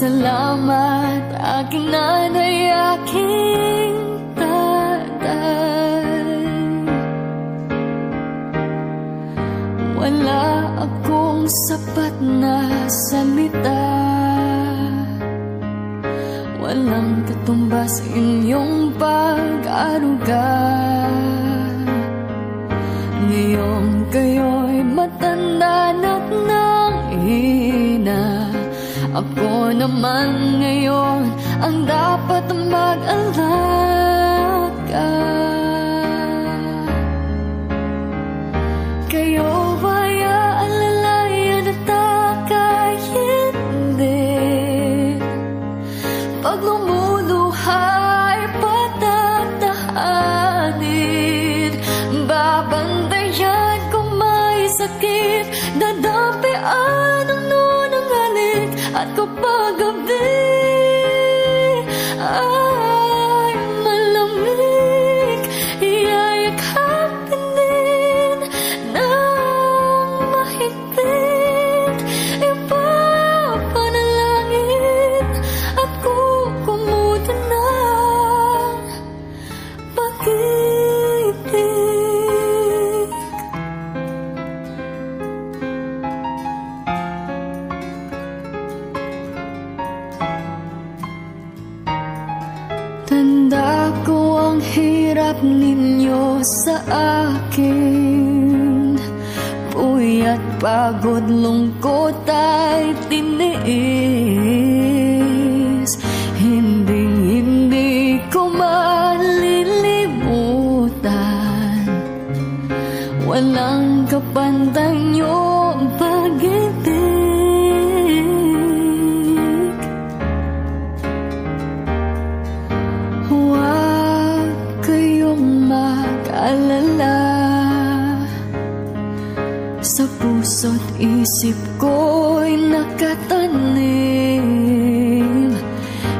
Salamat aking nanay, aking tatay. Wala akong sapat na salita, walang katumbas inyong pag-aruga. Ngayong kayo'y matanda na't nanghina, ako naman ngayon ang dapat mag-alaga. Kayo ba'y aalalayan at takay hindi? Pag lumuluhay patatahanin, babantayan kung may sakit, dadampian ang nunang halik. At kapag gabi ay malamig, iyayakapin din ng mahigpit, ipapanalangin at kukumutan ng pag-ibig. Tanda ko ang hirap ninyo sa akin, puyat, pagod, lungkot ay tiniis. Hindi ko malilimutan, walang kapantay niyong pag-ibig. Mag-alala, sa puso't isip ko'y nakatanim,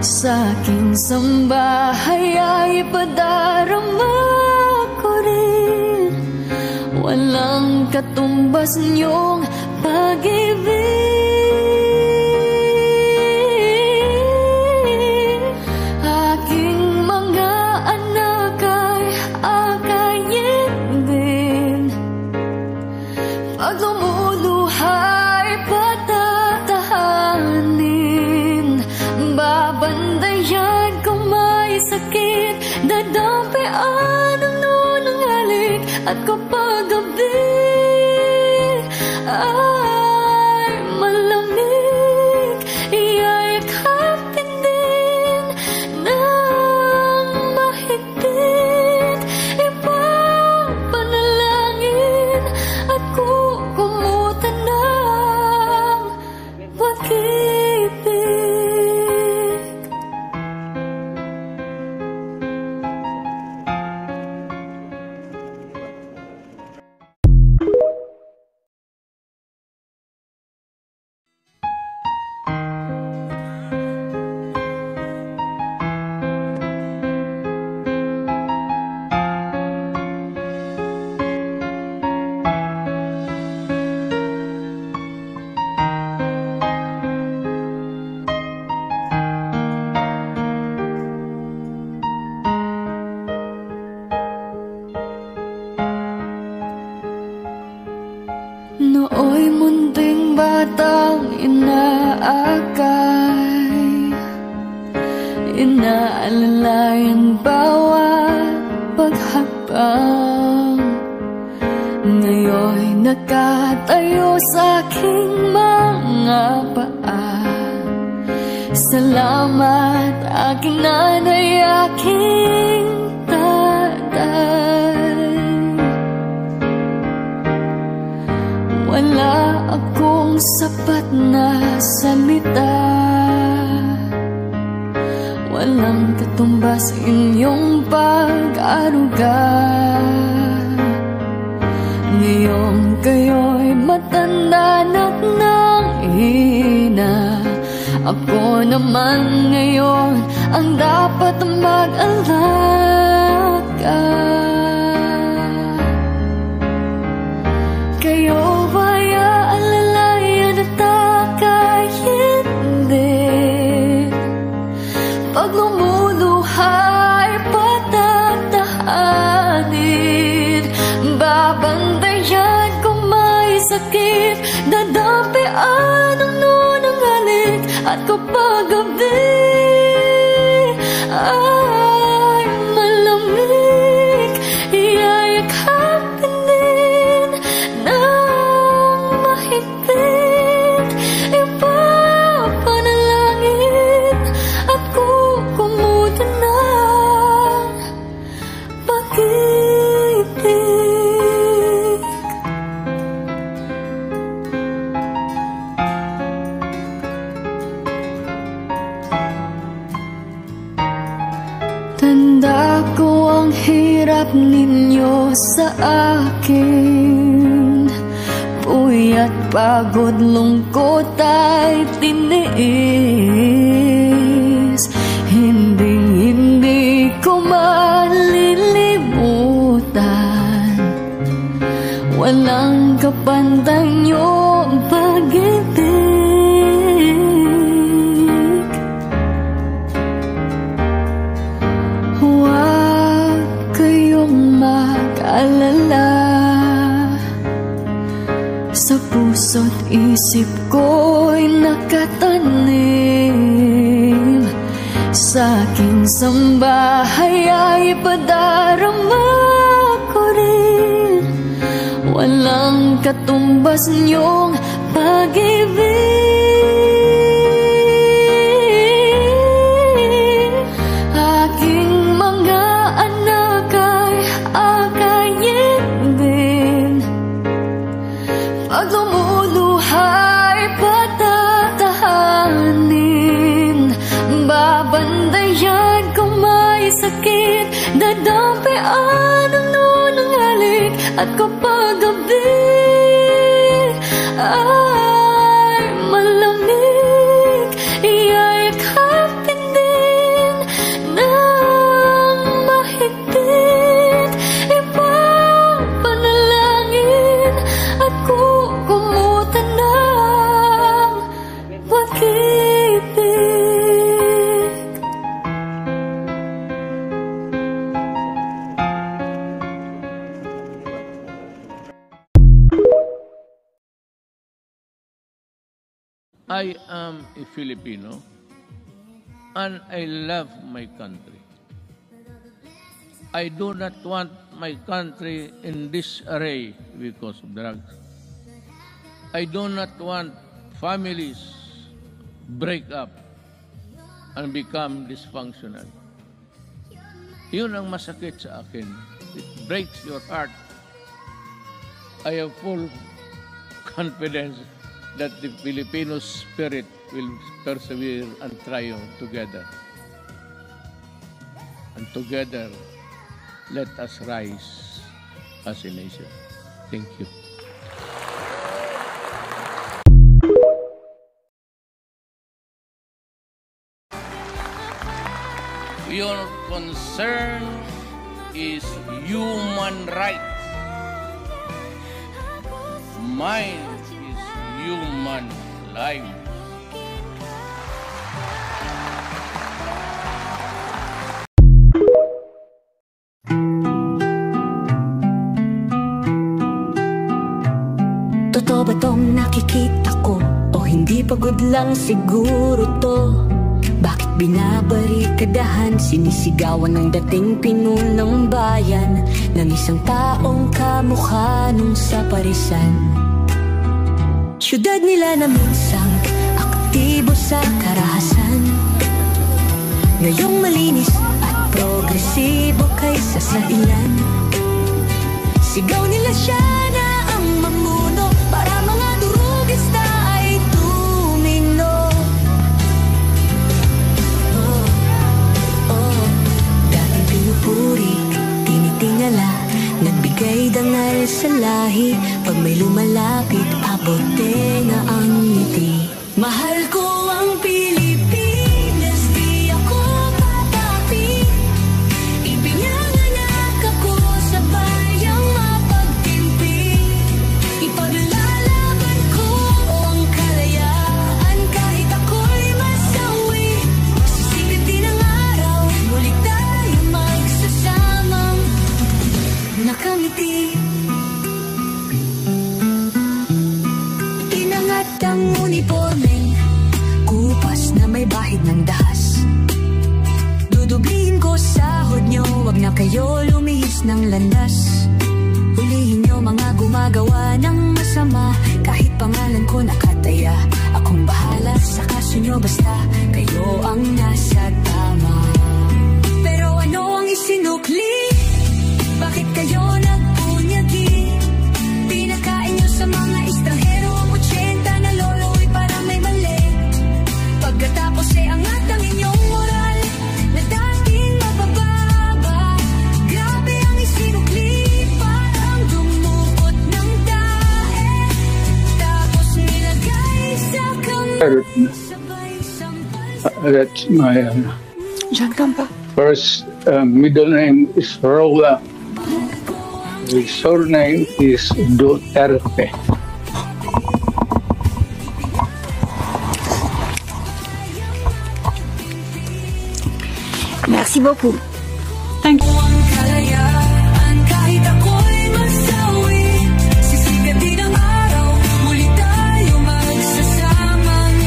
sa aking sambahay ay padarama ko rin, walang katumbas niyong pag-ibig. Pag lumuluhay patatahanin, babandayan kung may sakit, dadampian ang nunang halik. At kapag gabi ay malamig, iyayakapin din ng mahigpit, ipapanalangin at kukumutan ng pag-ibig. Nooy munting batang inaakay, inaalalayan bawat paghapang. Ngayon'y nakatayo sa aking mga paa. Salamat aking nanay, aking tatay. Wala akong sapat na salita, walang katumbas inyong pag-aruga. Ngayong kayo'y matanda na't nanghina, ako naman ngayon ang dapat mag-alaga. Kayo ba'y aalalayan at takay hindi? kapag gabi ay malamig, iyayakapin din ng mahigpit, ipapanalangin at kukumutan ng pag-ibig. Tanda ko ang hirap ninyo sa akin, puyat, pagod, lungkot ay tiniis. Hindi ko malilimutan, walang kapantay niyong pag-ibig. Huwag kayong mag-alala, sa puso't isip ko'y nakatanim, sa aking sambahay ay padarama ko rin, walang katumbas niyong pag-ibig. Aking mga anak ay akayin din, pag lumuluhay patatahanin, babandayan kung may sakit, dadampian ang nunanghalik, at kapag gabi ay malamig, iyayakapin din ng mahigpit, ipapanalangin at kukumutan ng pag-ibig. I am a Filipino and I love my country. I do not want my country in disarray because of drugs. I do not want families break up and become dysfunctional. Yun ang masakit sa akin. It breaks your heart. I have full confidence that the Filipino spirit will persevere and triumph together. And together, let us rise as a nation. Thank you. Your concern is human rights. Mine is human life. Totoo ba tong nakikita ko? O hindi pagod lang siguro to? Bakit binabarikadahan, sinisigawan ng dating pinunang bayan ng isang taong kamukha nung sa parisan? Syudad nila na minsang aktibo sa karahasan, ngayong malinis at progresibo kaysa sa ilan. Sigaw nila siya na ang mamuno, para mga durugista ay tumino. Dating pinupuri, tinitingala, nagbigay dangal sa lahi, pag may lumalapit, abote na ang ngiti. Mahal ko ang Pilipinas, di ako papapi. Ipinanganak ako sa bayang mapagtimpi. Ipaglalaban ko ang kalayaan kahit ako'y masawi. Sa sikat din ng araw, muli tayo magsasamang nakangiti. Inangat ang ngunit bahid ng dahas. Dudublihin ko sahod nyo, wag na kayo lumihis ng landas. Hulihin nyo mga gumagawa ng masama, kahit pangalan ko nakataya. Akong bahala sa kaso nyo, basta kayo ang nasa tama. Pero ano ang isinukli? Bakit kayo nagpunyagi? Pinakain nyo sa mga estranghero ang 80 na lolo'y parang may mali. Pagkatapos ay angat ang inyong moral na dating mabababa. Grabe ang isinukli, parang dumukot ng dae. Tapos nilagay sa kamay, sabay sampal sa... That's my John Campa. first middle name is Roa. The surname is Duterte. Merci beaucoup. Thank you. Ang kalayaan kahit ako'y masawi. Sisikat din ang araw, muli tayo magsasamang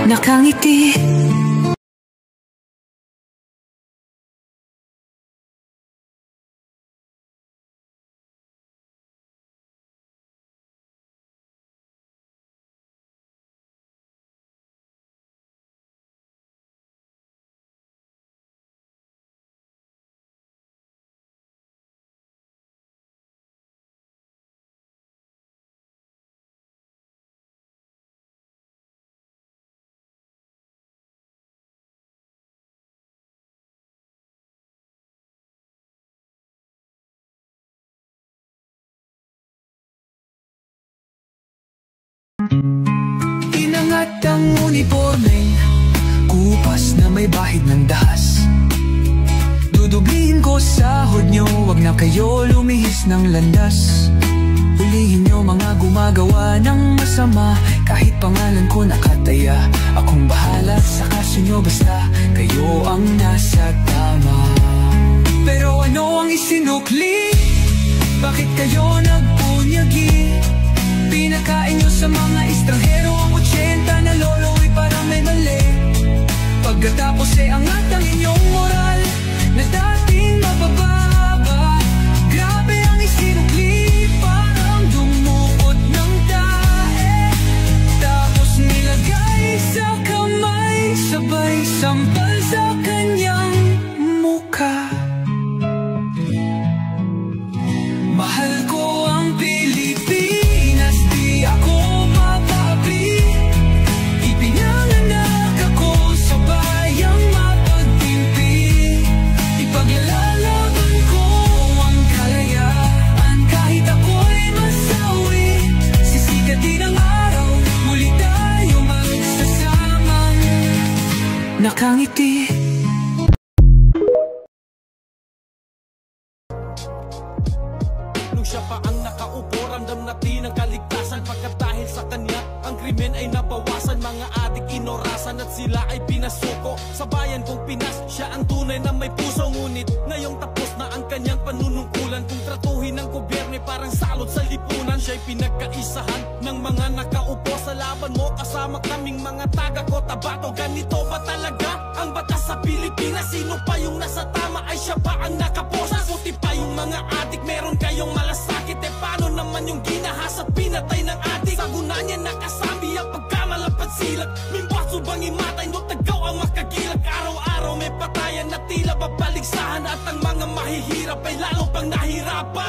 nakangiti. Inangat ang uniformeng kupas na may bahid ng dahas. Dudublihin ko sahod nyo, wag na kayo lumihis ng landas. Hulihin nyo mga gumagawa ng masama, kahit pangalan ko nakataya. Akong bahala sa kaso nyo, basta kayo ang nasa tama. Pero ano ang isinukli? Bakit kayo nagpunyagi? Pinakain nyo sa mga estranghero ang 80 na lolo'y parang may mali. Pagkatapos ay angat ang inyong moral na dating mabababa. Grabe ang isinukli, parang dumukot ng dae. Tapos nilagay sa kamay, sabay sampal sa kanyang mukha. Mahal ko ang Pilipinas, di ako mapapi. Ipinanganak ako sa bayang mapagtimpi. Ipaglalaban ko ang kalayaan kahit ako'y masawi. Sisikat din ang araw, muli tayo magsasamang nakangiti. Siya pa ang nakaupo, ramdam natin ang kaligtasan. Pagkat dahil sa kanya, ang krimen ay nabawasan. Mga adik inorasan at sila ay pinasuko. Sa bayan kong Pinas, siya ang tunay na may puso. Ngunit ngayong tapos na ang kanyang panunungkulan. Kung tratuhin ng gobyerno parang salot sa lipunan. Siya'y pinagkaisahan ng mga nakaupo. Sa laban mo kasama kaming mga taga Cotabato. Ganito ba talaga ang batas sa Pilipinas? Sino pa yung nasa tama ay siya pa ang nakaposa? Puti pa yung mga adik, meron kayong malasakit. Eh paano naman yung ginahas at pinatay ng adik? Sa guna niya nakasambi ang pagkamalapad silak. Mimbaso bang imatay no tagaw ang makagilak? Araw-araw may patayan na tila babaligsahan. At ang mga mahihirap ay lalo pang nahirapan.